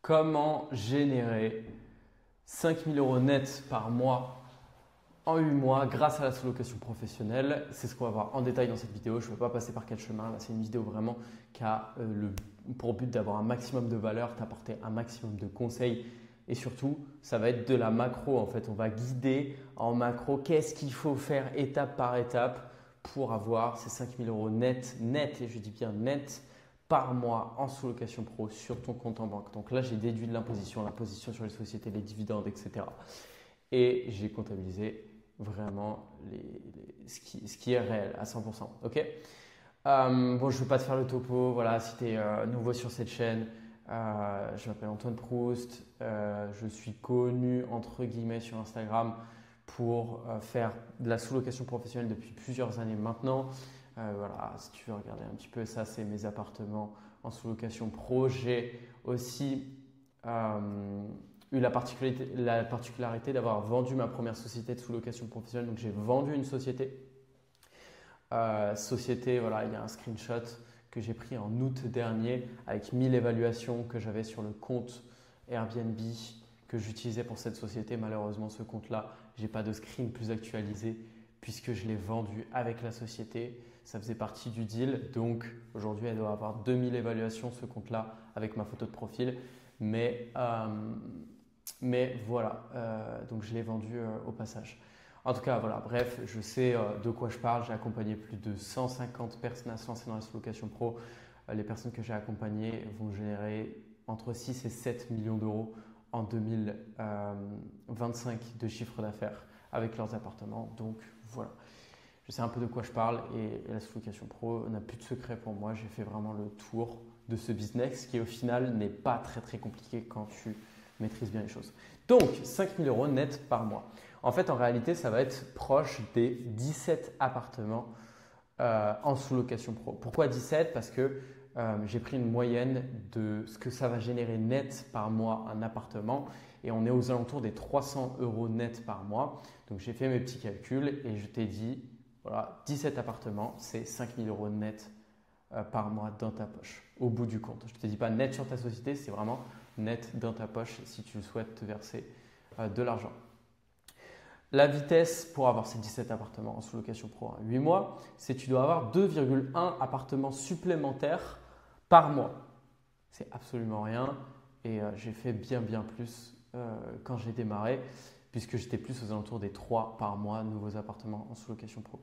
Comment générer 5 000 € net par mois en 8 mois grâce à la sous-location professionnelle? C'est ce qu'on va voir en détail dans cette vidéo. Je ne vais pas passer par quel chemin. Là, c'est une vidéo vraiment qui a pour but d'avoir un maximum de valeur, t'apporter un maximum de conseils et surtout, ça va être de la macro. En fait, on va guider en macro qu'est-ce qu'il faut faire étape par étape pour avoir ces 5 000 € net, et je dis bien net, par mois en sous-location pro sur ton compte en banque. Donc là, j'ai déduit de l'imposition sur les sociétés, les dividendes, etc. Et j'ai comptabilisé vraiment ce qui est réel à 100%. Ok. Bon, je ne vais pas te faire le topo. Voilà, si tu es nouveau sur cette chaîne, je m'appelle Antoine Proust. Je suis connu entre guillemets sur Instagram pour faire de la sous-location professionnelle depuis plusieurs années maintenant. Voilà, si tu veux regarder un petit peu, ça c'est mes appartements en sous-location pro. J'ai aussi eu la particularité d'avoir vendu ma première société de sous-location professionnelle. Donc j'ai vendu une société. Voilà, il y a un screenshot que j'ai pris en août dernier avec 1000 évaluations que j'avais sur le compte Airbnb que j'utilisais pour cette société. Malheureusement, ce compte-là, je n'ai pas de screen plus actualisé puisque je l'ai vendu avec la société. Ça faisait partie du deal. Donc aujourd'hui, elle doit avoir 2000 évaluations, ce compte-là, avec ma photo de profil. Mais voilà, donc je l'ai vendu au passage. En tout cas, voilà, bref, je sais de quoi je parle. J'ai accompagné plus de 150 personnes à se lancer dans la sous-location pro. Les personnes que j'ai accompagnées vont générer entre 6 et 7 millions d'euros en 2025 de chiffre d'affaires avec leurs appartements. Donc voilà, je sais un peu de quoi je parle et la sous-location pro n'a plus de secret pour moi. J'ai fait vraiment le tour de ce business qui au final n'est pas très compliqué quand tu maîtrises bien les choses. Donc 5 000 € net par mois. En fait, en réalité, ça va être proche des 17 appartements en sous-location pro. Pourquoi 17? Parce que j'ai pris une moyenne de ce que ça va générer net par mois un appartement et on est aux alentours des 300 € net par mois. Donc j'ai fait mes petits calculs et je t'ai dit, voilà, 17 appartements, c'est 5 000 € net par mois dans ta poche, au bout du compte. Je ne te dis pas net sur ta société, c'est vraiment net dans ta poche si tu souhaites te verser de l'argent. La vitesse pour avoir ces 17 appartements en sous-location pro en 8 mois, c'est que tu dois avoir 2,1 appartements supplémentaires par mois. C'est absolument rien et j'ai fait bien plus quand j'ai démarré puisque j'étais plus aux alentours des 3 par mois nouveaux appartements en sous-location pro.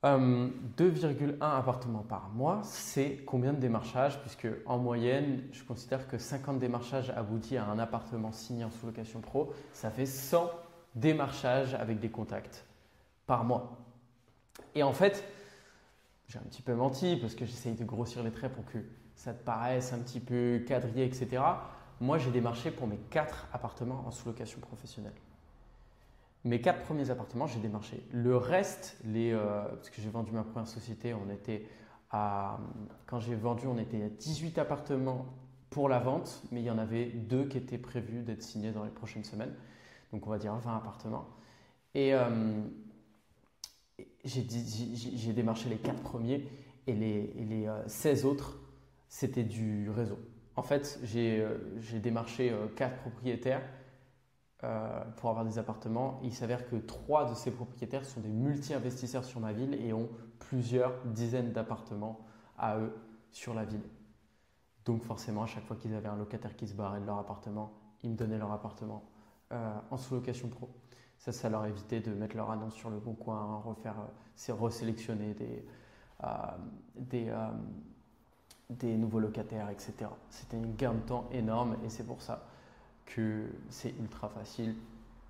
2,1 appartements par mois, c'est combien de démarchages? Puisque en moyenne, je considère que 50 démarchages aboutis à un appartement signé en sous-location pro, ça fait 100 démarchages avec des contacts par mois. Et en fait, j'ai un petit peu menti parce que j'essaye de grossir les traits pour que ça te paraisse un petit peu quadrillé, etc. Moi, j'ai démarché pour mes 4 appartements en sous-location professionnelle. Mes 4 premiers appartements, j'ai démarché. Le reste, parce que j'ai vendu ma première société, quand j'ai vendu, on était à 18 appartements pour la vente, mais il y en avait 2 qui étaient prévus d'être signés dans les prochaines semaines. Donc, on va dire 20 appartements. Et j'ai démarché les 4 premiers et les 16 autres, c'était du réseau. En fait, j'ai démarché 4 propriétaires pour avoir des appartements. Il s'avère que 3 de ces propriétaires sont des multi-investisseurs sur ma ville et ont plusieurs dizaines d'appartements à eux sur la ville. Donc forcément, à chaque fois qu'ils avaient un locataire qui se barrait de leur appartement, ils me donnaient leur appartement en sous-location pro. Ça leur évitait de mettre leur annonce sur le bon coin, resélectionner des nouveaux locataires, etc. C'était un gain de temps énorme et c'est pour ça que c'est ultra facile.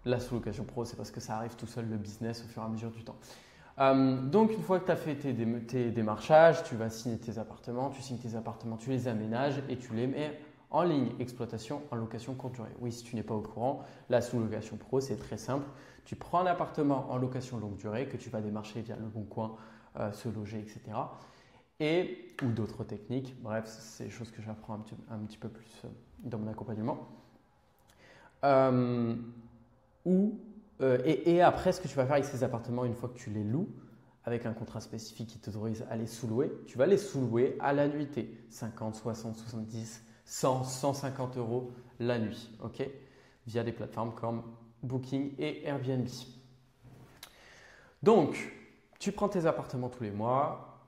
La sous-location pro, c'est parce que ça arrive tout seul, le business, au fur et à mesure du temps. Donc, une fois que tu as fait tes démarchages, tu vas signer tes appartements, tu signes tes appartements, tu les aménages et tu les mets en ligne, exploitation en location courte durée. Oui, si tu n'es pas au courant, la sous-location pro, c'est très simple. Tu prends un appartement en location longue durée que tu vas démarcher via le bon coin, se loger, etc. Ou d'autres techniques. Bref, c'est des choses que j'apprends un petit peu plus dans mon accompagnement. Et après, ce que tu vas faire avec ces appartements, une fois que tu les loues, avec un contrat spécifique qui t'autorise à les sous-louer, tu vas les sous-louer à la nuitée, 50, 60, 70, 100, 150 euros la nuit, ok, via des plateformes comme Booking et Airbnb. Donc, tu prends tes appartements tous les mois,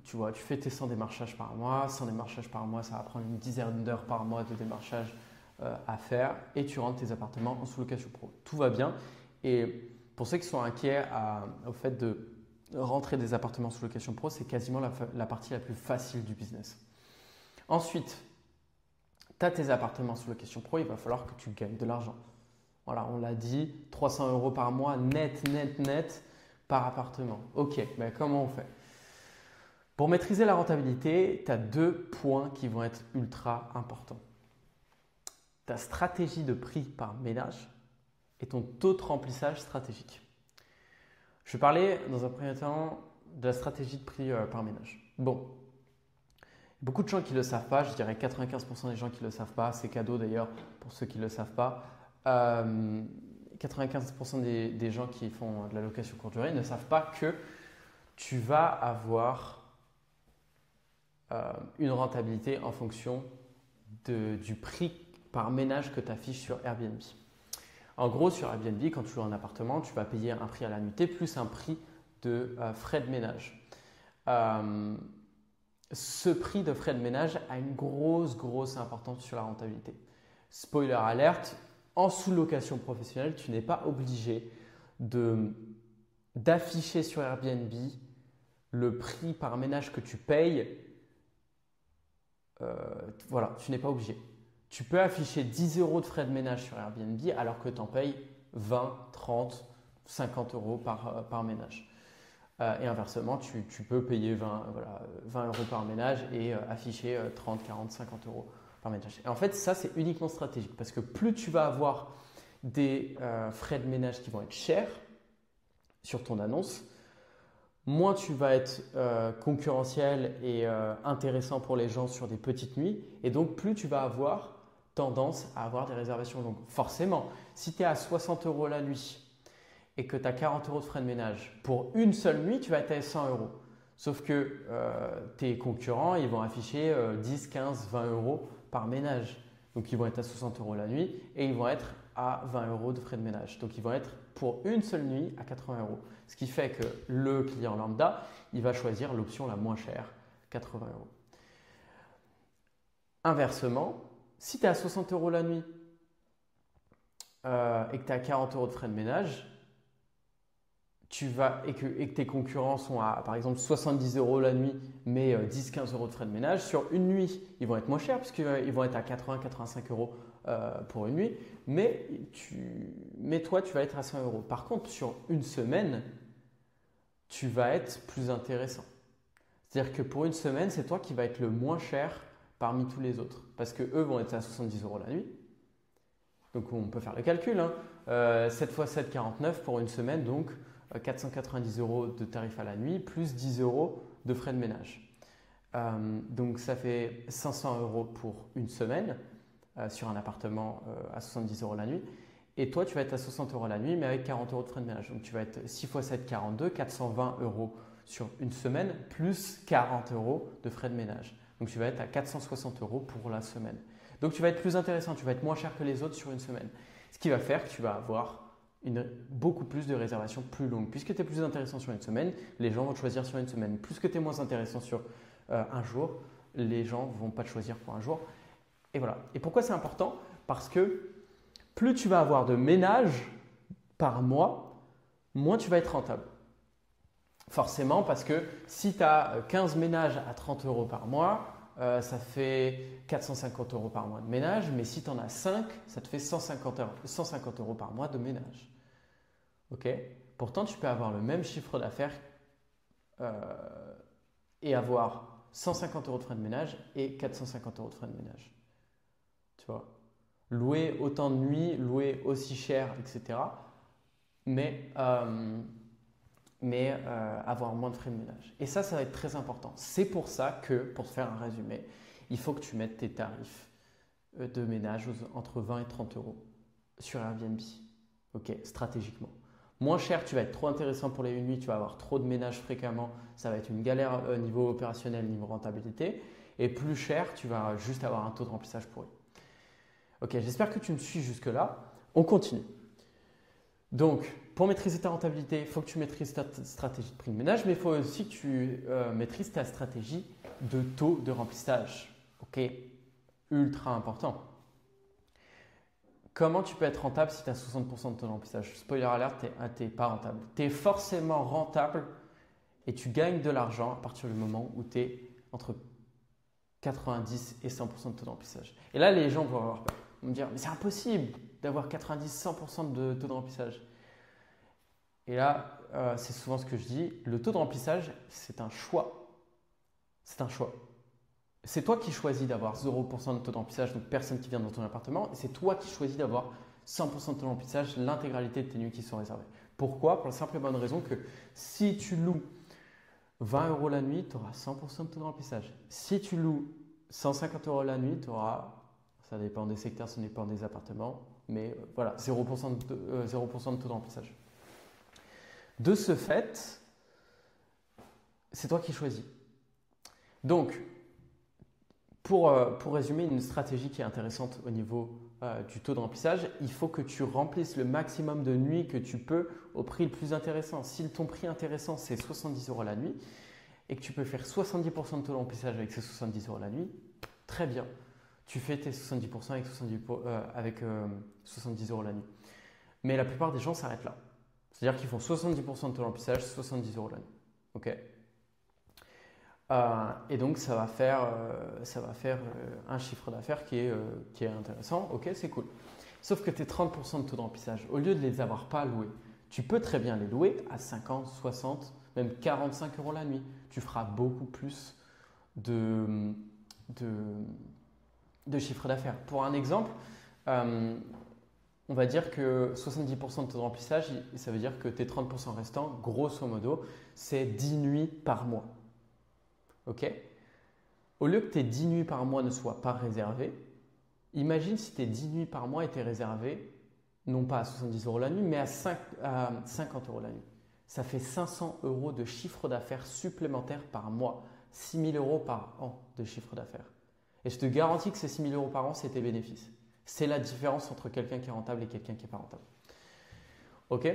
tu vois, tu fais tes 100 démarchages par mois. 100 démarchages par mois, ça va prendre une dizaine d'heures par mois de démarchage à faire et tu rentres tes appartements en sous-location pro. Tout va bien. Et pour ceux qui sont inquiets au fait de rentrer des appartements sous location pro, c'est quasiment la partie la plus facile du business. Ensuite, tu as tes appartements sous location pro, il va falloir que tu gagnes de l'argent. Voilà, on l'a dit, 300 euros par mois net par appartement. Ok, mais comment on fait? Pour maîtriser la rentabilité, tu as 2 points qui vont être ultra importants. Ta stratégie de prix par ménage et ton taux de remplissage stratégique. Je vais parler dans un premier temps de la stratégie de prix par ménage. Bon, beaucoup de gens qui ne le savent pas, je dirais 95% des gens qui ne le savent pas, c'est cadeau d'ailleurs pour ceux qui ne le savent pas. 95% des gens qui font de la location courte durée ne savent pas que tu vas avoir une rentabilité en fonction du prix par ménage que tu affiches sur Airbnb. En gros, sur Airbnb, quand tu loues un appartement, tu vas payer un prix à la nuitée plus un prix de frais de ménage. Ce prix de frais de ménage a une grosse importance sur la rentabilité. Spoiler alerte, en sous-location professionnelle, tu n'es pas obligé d'afficher sur Airbnb le prix par ménage que tu payes. Voilà, tu n'es pas obligé. Tu peux afficher 10 euros de frais de ménage sur Airbnb alors que tu en payes 20, 30, 50 euros par ménage. Et inversement, tu peux payer 20 euros par ménage et afficher 30, 40, 50 euros par ménage. Et en fait, ça, c'est uniquement stratégique parce que plus tu vas avoir des frais de ménage qui vont être chers sur ton annonce, moins tu vas être concurrentiel et intéressant pour les gens sur des petites nuits. Et donc, plus tu vas avoir tendance à avoir des réservations longues. Forcément, si tu es à 60 euros la nuit et que tu as 40 euros de frais de ménage, pour une seule nuit, tu vas être à 100 euros. Sauf que tes concurrents, ils vont afficher 10, 15, 20 euros par ménage. Donc, ils vont être à 60 euros la nuit et ils vont être à 20 euros de frais de ménage. Donc, ils vont être pour une seule nuit à 80 euros. Ce qui fait que le client lambda, il va choisir l'option la moins chère, 80 euros. Inversement, si tu es à 60 euros la nuit et que tu as 40 euros de frais de ménage, et que tes concurrents sont à par exemple 70 euros la nuit, mais 10-15 euros de frais de ménage, sur une nuit, ils vont être moins chers puisqu'ils vont être à 80-85 euros pour une nuit, mais toi, tu vas être à 100 euros. Par contre, sur une semaine, tu vas être plus intéressant. C'est-à-dire que pour une semaine, c'est toi qui vas être le moins cher parmi tous les autres parce qu'eux vont être à 70 euros la nuit. Donc, on peut faire le calcul. 7 x 7, 49 pour une semaine, donc 490 euros de tarif à la nuit plus 10 euros de frais de ménage. Donc, ça fait 500 euros pour une semaine sur un appartement à 70 euros la nuit. Et toi, tu vas être à 60 euros la nuit, mais avec 40 euros de frais de ménage. Donc, tu vas être 6 x 7, 42, 420 euros sur une semaine plus 40 euros de frais de ménage. Donc, tu vas être à 460 euros pour la semaine. Donc, tu vas être plus intéressant, tu vas être moins cher que les autres sur une semaine. Ce qui va faire que tu vas avoir beaucoup plus de réservations plus longues. Puisque tu es plus intéressant sur une semaine, les gens vont te choisir sur une semaine. Plus que tu es moins intéressant sur un jour, les gens ne vont pas te choisir pour un jour. Et voilà. Et pourquoi c'est important? Parce que plus tu vas avoir de ménages par mois, moins tu vas être rentable. Forcément, parce que si tu as 15 ménages à 30 euros par mois, ça fait 450 euros par mois de ménage. Mais si tu en as 5, ça te fait 150 euros par mois de ménage. Ok? Pourtant, tu peux avoir le même chiffre d'affaires et avoir 150 euros de frais de ménage et 450 euros de frais de ménage. Tu vois? Louer autant de nuits, louer aussi cher, etc. Mais avoir moins de frais de ménage. Et ça va être très important. C'est pour ça que, pour te faire un résumé, il faut que tu mettes tes tarifs de ménage entre 20 et 30 euros sur Airbnb. Ok, stratégiquement. Moins cher, tu vas être trop intéressant pour les nuits, tu vas avoir trop de ménages fréquemment, ça va être une galère niveau opérationnel, niveau rentabilité. Et plus cher, tu vas juste avoir un taux de remplissage pourri. Ok, j'espère que tu me suis jusque-là. On continue. Donc, pour maîtriser ta rentabilité, il faut que tu maîtrises ta stratégie de prix de ménage, mais il faut aussi que tu maîtrises ta stratégie de taux de remplissage. Ok, ultra important. Comment tu peux être rentable si tu as 60% de taux de remplissage? Spoiler alert, tu n'es pas rentable. Tu es forcément rentable et tu gagnes de l'argent à partir du moment où tu es entre 90 et 100% de taux de remplissage. Et là, les gens vont avoir peur. Ils vont me dire, mais c'est impossible d'avoir 90-100% de taux de remplissage. Et là, c'est souvent ce que je dis, le taux de remplissage, c'est un choix. C'est un choix. C'est toi qui choisis d'avoir 0% de taux de remplissage, donc personne qui vient dans ton appartement, et c'est toi qui choisis d'avoir 100% de taux de remplissage, l'intégralité de tes nuits qui sont réservées. Pourquoi? Pour la simple et bonne raison que si tu loues 20 € la nuit, tu auras 100% de taux de remplissage. Si tu loues 150 € la nuit, tu auras, ça dépend des secteurs, ça dépend des appartements, mais voilà, 0% de taux de remplissage. De ce fait, c'est toi qui choisis. Donc, pour résumer, une stratégie qui est intéressante au niveau du taux de remplissage, il faut que tu remplisses le maximum de nuits que tu peux au prix le plus intéressant. Si ton prix intéressant, c'est 70 € la nuit et que tu peux faire 70% de taux de remplissage avec ces 70 € la nuit, très bien. Tu fais tes 70% avec 70 € la nuit. Mais la plupart des gens s'arrêtent là. C'est-à-dire qu'ils font 70% de taux de remplissage, 70 € la nuit. Ok. Et donc, ça va faire un chiffre d'affaires qui est intéressant. Ok, c'est cool. Sauf que tes 30% de taux de remplissage, au lieu de les avoir pas loués, tu peux très bien les louer à 50, 60, même 45 € la nuit. Tu feras beaucoup plus de chiffre d'affaires. Pour un exemple, on va dire que 70% de taux de remplissage, ça veut dire que tes 30% restants, grosso modo, c'est 10 nuits par mois. Ok? Au lieu que tes 10 nuits par mois ne soient pas réservées, imagine si tes 10 nuits par mois étaient réservées, non pas à 70 € la nuit, mais à 50 € la nuit. Ça fait 500 € de chiffre d'affaires supplémentaire par mois, 6 000 € par an de chiffre d'affaires. Et je te garantis que ces 6 000 € par an, c'est tes bénéfices. C'est la différence entre quelqu'un qui est rentable et quelqu'un qui n'est pas rentable. Ok?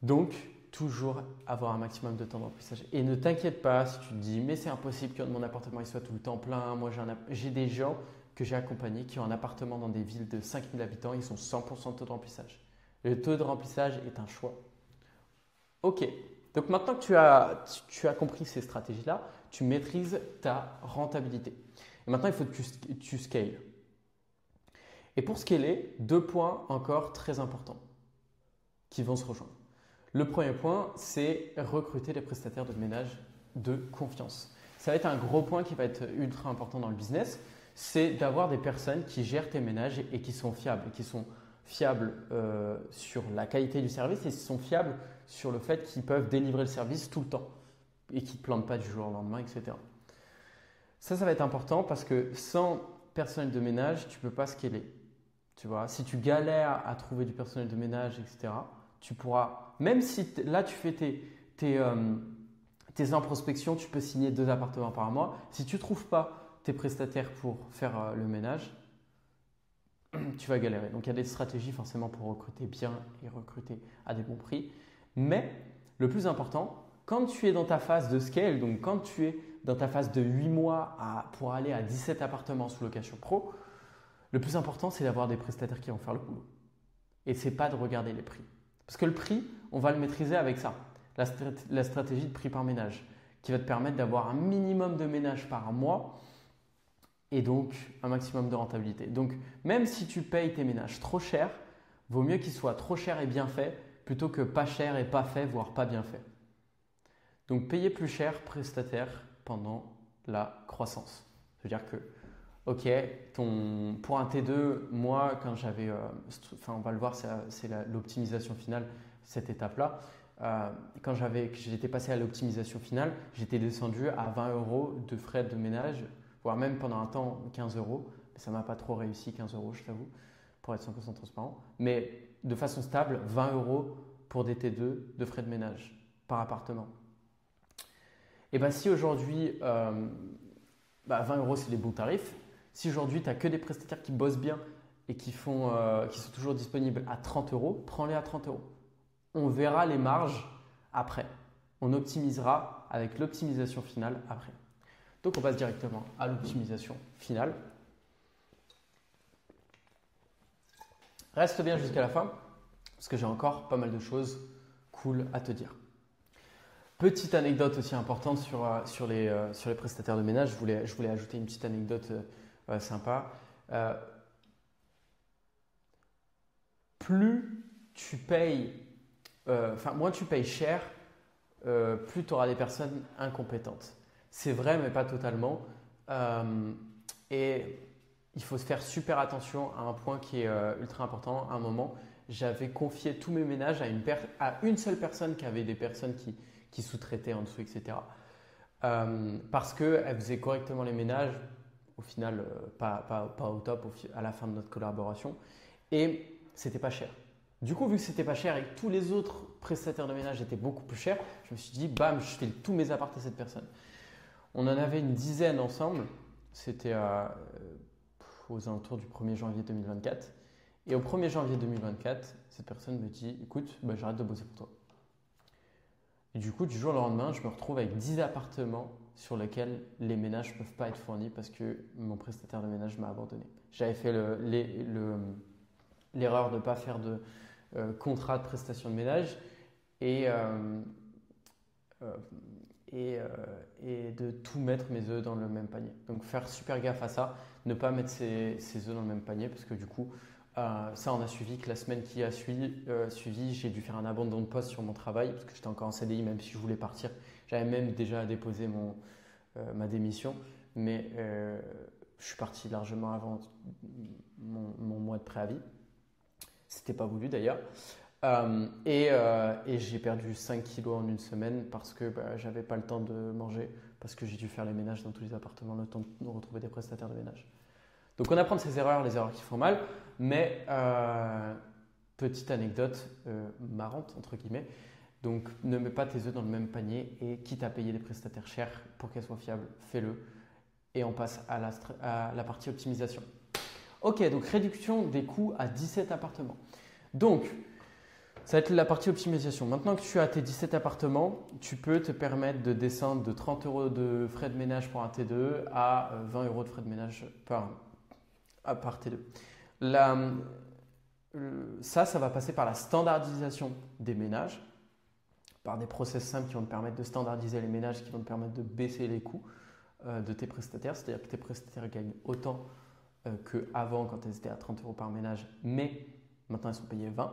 Donc, toujours avoir un maximum de temps de remplissage. Et ne t'inquiète pas si tu te dis, mais c'est impossible que mon appartement il soit tout le temps plein. Moi, j'ai des gens que j'ai accompagnés qui ont un appartement dans des villes de 5000 habitants, ils sont 100% de taux de remplissage. Le taux de remplissage est un choix. Ok, donc maintenant que tu as compris ces stratégies-là, tu maîtrises ta rentabilité. Et maintenant, il faut que tu scales. Et pour scaler, 2 points encore très importants qui vont se rejoindre. Le premier point, c'est recruter des prestataires de ménage de confiance. Ça va être un gros point qui va être ultra important dans le business, c'est d'avoir des personnes qui gèrent tes ménages et qui sont fiables sur la qualité du service et qui sont fiables sur le fait qu'ils peuvent délivrer le service tout le temps et qui ne te plantent pas du jour au lendemain, etc. Ça va être important parce que sans personnel de ménage, tu ne peux pas scaler. Tu vois, si tu galères à trouver du personnel de ménage, etc., tu pourras, même si là tu fais tes introspection, tu peux signer 2 appartements par mois. Si tu ne trouves pas tes prestataires pour faire le ménage, tu vas galérer. Donc il y a des stratégies forcément pour recruter bien et recruter à des bons prix. Mais le plus important, quand tu es dans ta phase de scale, donc quand tu es dans ta phase de 8 mois pour aller à 17 appartements sous location pro, le plus important, c'est d'avoir des prestataires qui vont faire le boulot. Et ce n'est pas de regarder les prix. Parce que le prix, on va le maîtriser avec ça. La stratégie de prix par ménage qui va te permettre d'avoir un minimum de ménages par mois et donc un maximum de rentabilité. Donc, même si tu payes tes ménages trop cher, vaut mieux qu'ils soient trop chers et bien faits plutôt que pas cher et pas fait, voire pas bien fait. Donc, payer plus cher prestataire pendant la croissance. C'est-à-dire que ok, pour un T2, moi, quand j'avais, on va le voir, c'est l'optimisation finale, cette étape-là. Quand j'étais passé à l'optimisation finale, j'étais descendu à 20 € de frais de ménage, voire même pendant un temps 15 €. Mais ça ne m'a pas trop réussi, 15 €, je t'avoue, pour être 100% transparent. Mais de façon stable, 20 € pour des T2 de frais de ménage par appartement. Et bien si aujourd'hui, bah, 20 euros, c'est les bons tarifs. Si aujourd'hui, tu n'as que des prestataires qui bossent bien et qui sont toujours disponibles à 30 euros, prends-les à 30 euros. On verra les marges après. On optimisera avec l'optimisation finale après. Donc, on passe directement à l'optimisation finale. Reste bien jusqu'à la fin parce que j'ai encore pas mal de choses cool à te dire. Petite anecdote aussi importante sur les prestataires de ménage. Je voulais ajouter une petite anecdote sympa. Plus tu payes, moins tu payes cher, plus tu auras des personnes incompétentes. C'est vrai, mais pas totalement. Et il faut se faire super attention à un point qui est ultra important. À un moment, j'avais confié tous mes ménages à une seule personne qui avait des personnes qui sous-traitaient en dessous, etc. Parce qu'elle faisait correctement les ménages, au final, pas au top à la fin de notre collaboration. Et c'était pas cher. Du coup, vu que c'était pas cher et que tous les autres prestataires de ménage étaient beaucoup plus chers, je me suis dit, bam, je fais tous mes apparts à cette personne. On en avait une dizaine ensemble. C'était aux alentours du 1er janvier 2024. Et au 1er janvier 2024, cette personne me dit, écoute, bah, j'arrête de bosser pour toi. Et du coup, du jour au lendemain, je me retrouve avec 10 appartements sur lesquels les ménages ne peuvent pas être fournis parce que mon prestataire de ménage m'a abandonné. J'avais fait l'erreur de ne pas faire de contrat de prestation de ménage et de tout mettre mes œufs dans le même panier. Donc faire super gaffe à ça, ne pas mettre ses œufs dans le même panier parce que du coup, ça on a suivi que la semaine qui a suivi, j'ai dû faire un abandon de poste sur mon travail parce que j'étais encore en CDI même si je voulais partir. J'avais même déjà déposé ma démission, mais je suis parti largement avant mon mois de préavis. C'était pas voulu d'ailleurs. Et j'ai perdu 5 kilos en une semaine parce que j'avais pas le temps de manger, parce que j'ai dû faire les ménages dans tous les appartements, le temps de retrouver des prestataires de ménage. Donc on apprend de ses erreurs, les erreurs qui font mal, mais petite anecdote marrante entre guillemets. Donc ne mets pas tes œufs dans le même panier et quitte à payer des prestataires chers pour qu'elles soient fiables, fais-le. Et on passe à la partie optimisation. Ok, donc réduction des coûts à 17 appartements. Donc, ça va être la partie optimisation. Maintenant que tu as tes 17 appartements, tu peux te permettre de descendre de 30 euros de frais de ménage pour un T2 à 20 euros de frais de ménage par T2. Ça va passer par la standardisation des ménages, par des process simples qui vont te permettre de standardiser les ménages, qui vont te permettre de baisser les coûts de tes prestataires. C'est-à-dire que tes prestataires gagnent autant qu'avant quand elles étaient à 30 euros par ménage, mais maintenant elles sont payées 20.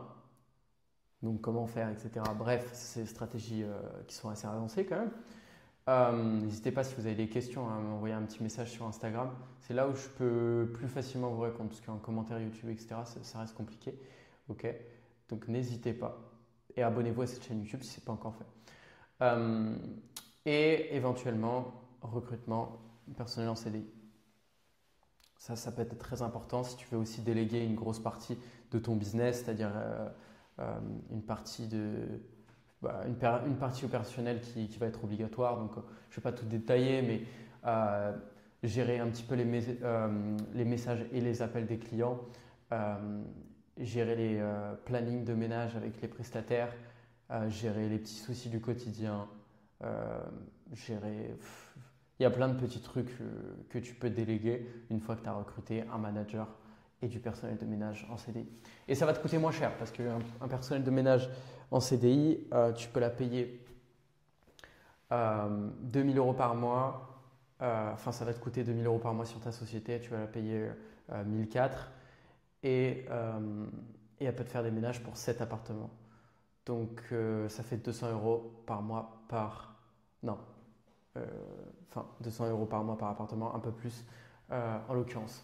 Donc comment faire, etc. Bref, c'est des stratégies qui sont assez avancées quand même. N'hésitez pas si vous avez des questions à m'envoyer un petit message sur Instagram. C'est là où je peux plus facilement vous répondre parce qu'en commentaire YouTube, etc., ça reste compliqué. Ok, donc n'hésitez pas. Et abonnez-vous à cette chaîne YouTube si ce n'est pas encore fait. Et éventuellement, recrutement personnel en CDI. Ça peut être très important si tu veux aussi déléguer une grosse partie de ton business, c'est-à-dire une partie opérationnelle qui va être obligatoire. Donc, je ne vais pas tout détailler, mais gérer un petit peu les messages et les appels des clients, gérer les plannings de ménage avec les prestataires, gérer les petits soucis du quotidien, il y a plein de petits trucs que tu peux déléguer une fois que tu as recruté un manager et du personnel de ménage en CDI. Et ça va te coûter moins cher parce qu'un personnel de ménage en CDI, tu peux la payer 2 000 euros par mois. Ça va te coûter 2 000 euros par mois sur ta société. Tu vas la payer 1 400 et elle peut te faire des ménages pour 7 appartements. Donc, ça fait 200 euros par mois 200 euros par mois par appartement, un peu plus en l'occurrence.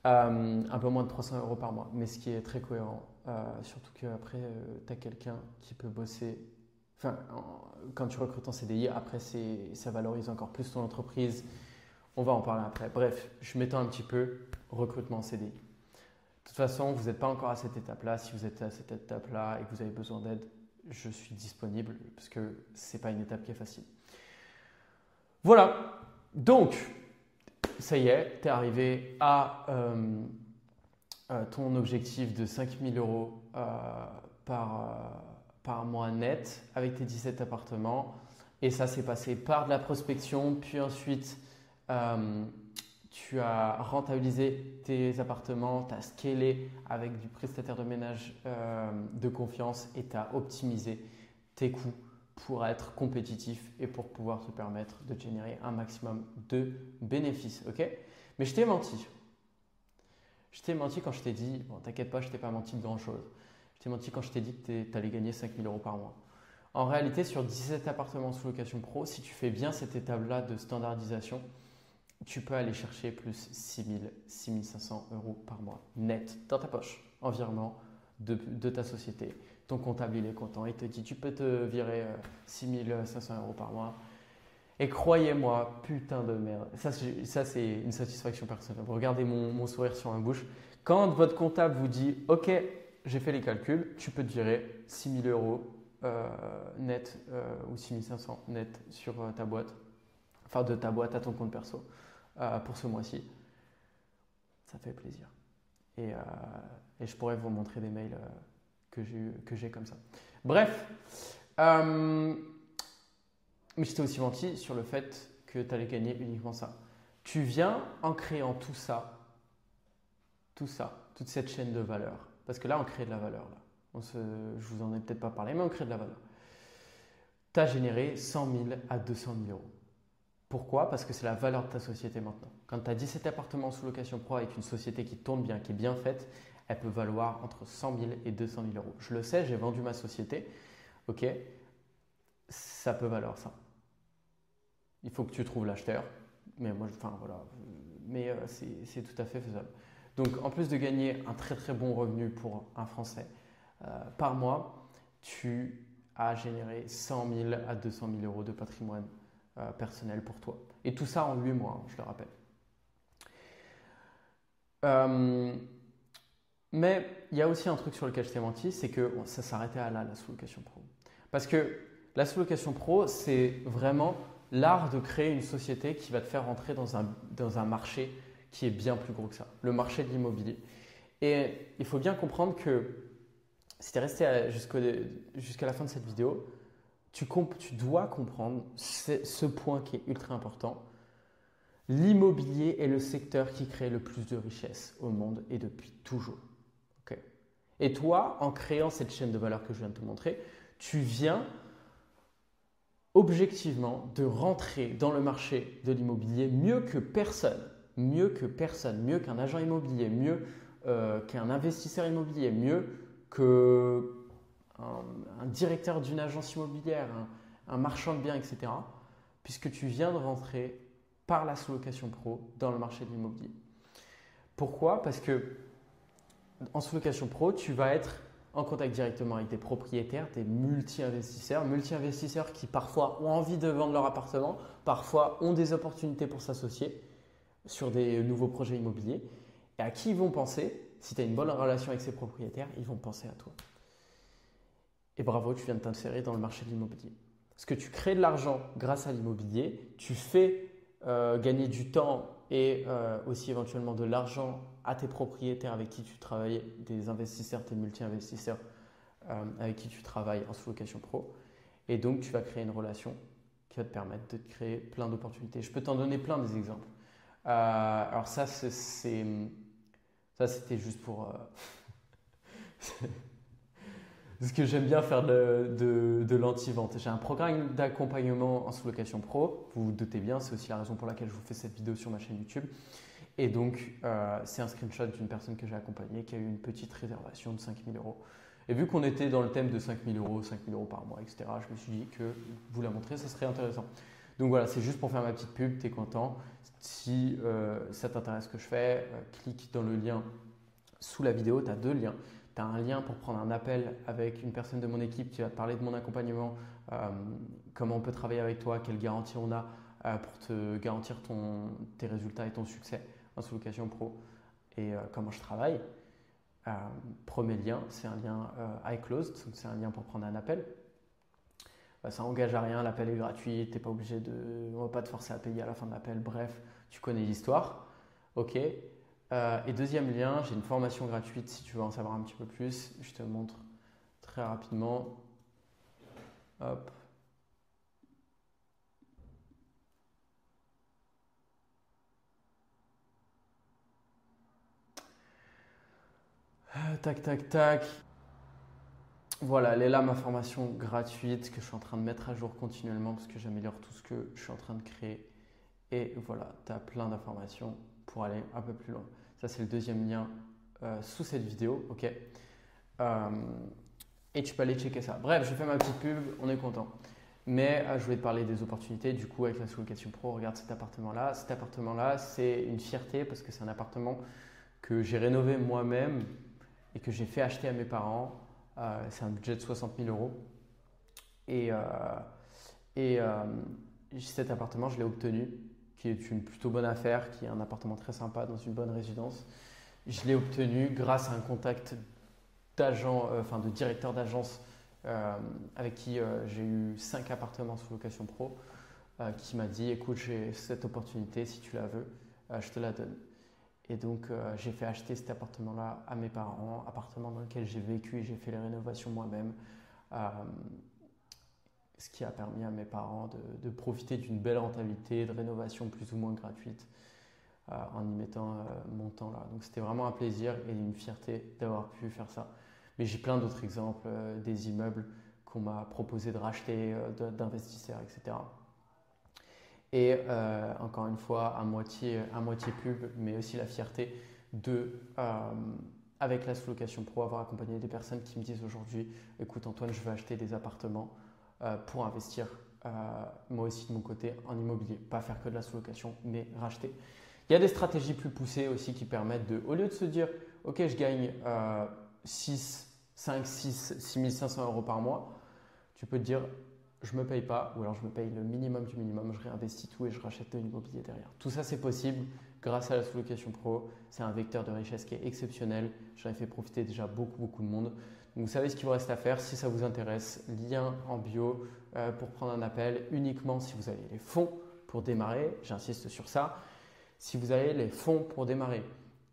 Un peu moins de 300 euros par mois, mais ce qui est très cohérent. Surtout qu'après, tu as quelqu'un qui peut bosser. Quand tu recrutes en CDI, après, ça valorise encore plus ton entreprise. On va en parler après. Bref, je m'étends un petit peu. Recrutement en CDI. De toute façon, vous n'êtes pas encore à cette étape-là. Si vous êtes à cette étape-là et que vous avez besoin d'aide, je suis disponible parce que ce n'est pas une étape qui est facile. Voilà. Donc, ça y est, tu es arrivé à ton objectif de 5 000 euros par mois net avec tes 17 appartements. Et ça, c'est passé par de la prospection, puis ensuite, tu as rentabilisé tes appartements, tu as scalé avec du prestataire de ménage de confiance et tu as optimisé tes coûts pour être compétitif et pour pouvoir te permettre de générer un maximum de bénéfices. Ok? Mais je t'ai menti. Je t'ai menti quand je t'ai dit, bon, t'inquiète pas, je t'ai pas menti de grand chose. Je t'ai menti quand je t'ai dit que tu allais gagner 5 000 euros par mois. En réalité, sur 17 appartements sous location pro, si tu fais bien cette étape-là de standardisation, tu peux aller chercher plus 6 000, 6 500 euros par mois net dans ta poche en virement de ta société. Ton comptable, il est content. Il te dit, tu peux te virer 6 500 euros par mois. Et croyez-moi, putain de merde. Ça, c'est une satisfaction personnelle. Regardez mon sourire sur ma bouche. Quand votre comptable vous dit, OK, j'ai fait les calculs, tu peux te virer 6 000 euros net ou 6 500 net sur ta boîte. Enfin, de ta boîte à ton compte perso pour ce mois-ci. Ça fait plaisir. Et je pourrais vous montrer des mails que j'ai comme ça. Bref, mais je t'ai aussi menti sur le fait que tu allais gagner uniquement ça. Tu viens en créant tout ça, toute cette chaîne de valeur. Parce que là, on crée de la valeur. Là. Je vous en ai peut-être pas parlé, mais on crée de la valeur. Tu as généré 100 000 à 200 000 euros. Pourquoi? Parce que c'est la valeur de ta société maintenant. Quand tu as 17 appartements sous location pro avec une société qui tourne bien, qui est bien faite, elle peut valoir entre 100 000 et 200 000 euros. Je le sais, j'ai vendu ma société. Ok, ça peut valoir ça. Il faut que tu trouves l'acheteur. Mais moi, voilà. Mais c'est tout à fait faisable. Donc, en plus de gagner un très très bon revenu pour un Français par mois, tu as généré 100 000 à 200 000 euros de patrimoine personnel pour toi. Et tout ça en 8 mois, je le rappelle. Mais il y a aussi un truc sur lequel je t'ai menti, c'est que ça s'arrêtait à là, la sous-location pro. Parce que la sous-location pro, c'est vraiment l'art de créer une société qui va te faire rentrer dans un marché qui est bien plus gros que ça, le marché de l'immobilier. Et il faut bien comprendre que si tu es resté jusqu'à la fin de cette vidéo, tu dois comprendre ce point qui est ultra important. L'immobilier est le secteur qui crée le plus de richesse au monde et depuis toujours. Okay. Et toi, en créant cette chaîne de valeur que je viens de te montrer, tu viens objectivement de rentrer dans le marché de l'immobilier mieux que personne, mieux qu'un agent immobilier, mieux qu'un investisseur immobilier, mieux qu'un directeur d'une agence immobilière, un marchand de biens, etc. Puisque tu viens de rentrer par la sous-location pro dans le marché de l'immobilier. Pourquoi? Parce que en sous-location pro, tu vas être en contact directement avec des propriétaires, des multi-investisseurs qui parfois ont envie de vendre leur appartement, parfois ont des opportunités pour s'associer sur des nouveaux projets immobiliers. Et à qui ils vont penser? Si tu as une bonne relation avec ces propriétaires, ils vont penser à toi. Et bravo, tu viens de t'insérer dans le marché de l'immobilier. Parce que tu crées de l'argent grâce à l'immobilier, tu fais gagner du temps et aussi éventuellement de l'argent à tes propriétaires avec qui tu travailles, des investisseurs, tes multi-investisseurs avec qui tu travailles en sous-location pro. Et donc, tu vas créer une relation qui va te permettre de te créer plein d'opportunités. Je peux t'en donner plein des exemples. Alors ça, c'était juste pour… Parce que j'aime bien faire de l'anti-vente. J'ai un programme d'accompagnement en sous-location pro. Vous vous doutez bien, c'est aussi la raison pour laquelle je vous fais cette vidéo sur ma chaîne YouTube. Et donc, c'est un screenshot d'une personne que j'ai accompagnée qui a eu une petite réservation de 5 000 euros. Et vu qu'on était dans le thème de 5 000 euros par mois, etc., je me suis dit que vous la montrer, ça serait intéressant. Donc voilà, c'est juste pour faire ma petite pub, tu es content. Si ça t'intéresse ce que je fais, clique dans le lien sous la vidéo, tu as 2 liens. Tu as un lien pour prendre un appel avec une personne de mon équipe qui va te parler de mon accompagnement, comment on peut travailler avec toi, quelles garanties on a pour te garantir tes résultats et ton succès en sous-location pro et comment je travaille. Premier lien, c'est un lien iClosed, donc c'est un lien pour prendre un appel. Ça engage à rien, l'appel est gratuit, t'es pas obligé de, on va pas te forcer à payer à la fin de l'appel. Bref, tu connais l'histoire. Ok. Et deuxième lien, j'ai une formation gratuite si tu veux en savoir un petit peu plus. Je te montre très rapidement. Hop. Tac, tac, tac. Voilà, elle est là ma formation gratuite que je suis en train de mettre à jour continuellement parce que j'améliore tout ce que je suis en train de créer. Et voilà, tu as plein d'informations pour aller un peu plus loin. Ça, c'est le deuxième lien sous cette vidéo. Ok. Et tu peux aller checker ça. Bref, je fais ma petite pub, on est content. Mais je voulais te parler des opportunités. Du coup, avec la sous-location pro, regarde cet appartement-là. Cet appartement-là, c'est une fierté parce que c'est un appartement que j'ai rénové moi-même et que j'ai fait acheter à mes parents. C'est un budget de 60 000 euros. Et cet appartement, je l'ai obtenu, qui est une plutôt bonne affaire, qui est un appartement très sympa dans une bonne résidence. Je l'ai obtenu grâce à un contact d'agent, de directeur d'agence avec qui j'ai eu 5 appartements sous location pro, qui m'a dit écoute, j'ai cette opportunité, si tu la veux, je te la donne. Et donc j'ai fait acheter cet appartement-là à mes parents, appartement dans lequel j'ai vécu et j'ai fait les rénovations moi-même. Ce qui a permis à mes parents de profiter d'une belle rentabilité, de rénovation plus ou moins gratuite en y mettant mon temps là. Donc c'était vraiment un plaisir et une fierté d'avoir pu faire ça. Mais j'ai plein d'autres exemples, des immeubles qu'on m'a proposé de racheter, d'investisseurs, etc. Et encore une fois, à moitié pub, mais aussi la fierté de, avec la sous-location pro, avoir accompagné des personnes qui me disent aujourd'hui, écoute Antoine, je veux acheter des appartements pour investir moi aussi de mon côté en immobilier. Pas faire que de la sous-location, mais racheter. Il y a des stratégies plus poussées aussi qui permettent de, au lieu de se dire, ok, je gagne 5, 6 500 euros par mois, tu peux te dire, je ne me paye pas, ou alors je me paye le minimum du minimum, je réinvestis tout et je rachète de l'immobilier derrière. Tout ça, c'est possible grâce à la sous-location pro. C'est un vecteur de richesse qui est exceptionnel. J'en ai fait profiter déjà beaucoup de monde. Donc, vous savez ce qu'il vous reste à faire. Si ça vous intéresse, lien en bio pour prendre un appel uniquement si vous avez les fonds pour démarrer. J'insiste sur ça. Si vous avez les fonds pour démarrer,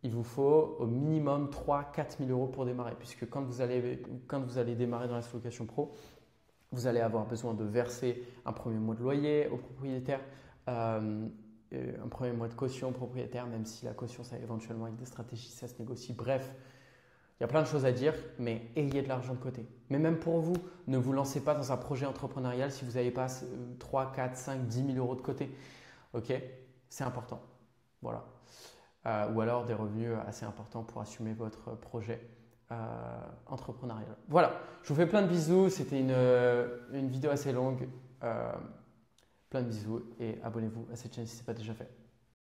il vous faut au minimum 3 000 à 4 000 euros pour démarrer, puisque quand vous allez démarrer dans la sous-location pro, vous allez avoir besoin de verser un premier mois de loyer au propriétaire, un premier mois de caution au propriétaire, même si la caution, ça éventuellement avec des stratégies, ça se négocie. Bref, il y a plein de choses à dire, mais ayez de l'argent de côté. Mais même pour vous, ne vous lancez pas dans un projet entrepreneurial si vous n'avez pas 3, 4, 5, 10 000 euros de côté. Ok, c'est important. Voilà. Ou alors des revenus assez importants pour assumer votre projet entrepreneurial. Voilà, je vous fais plein de bisous. C'était une vidéo assez longue. Plein de bisous et abonnez-vous à cette chaîne si ce n'est pas déjà fait.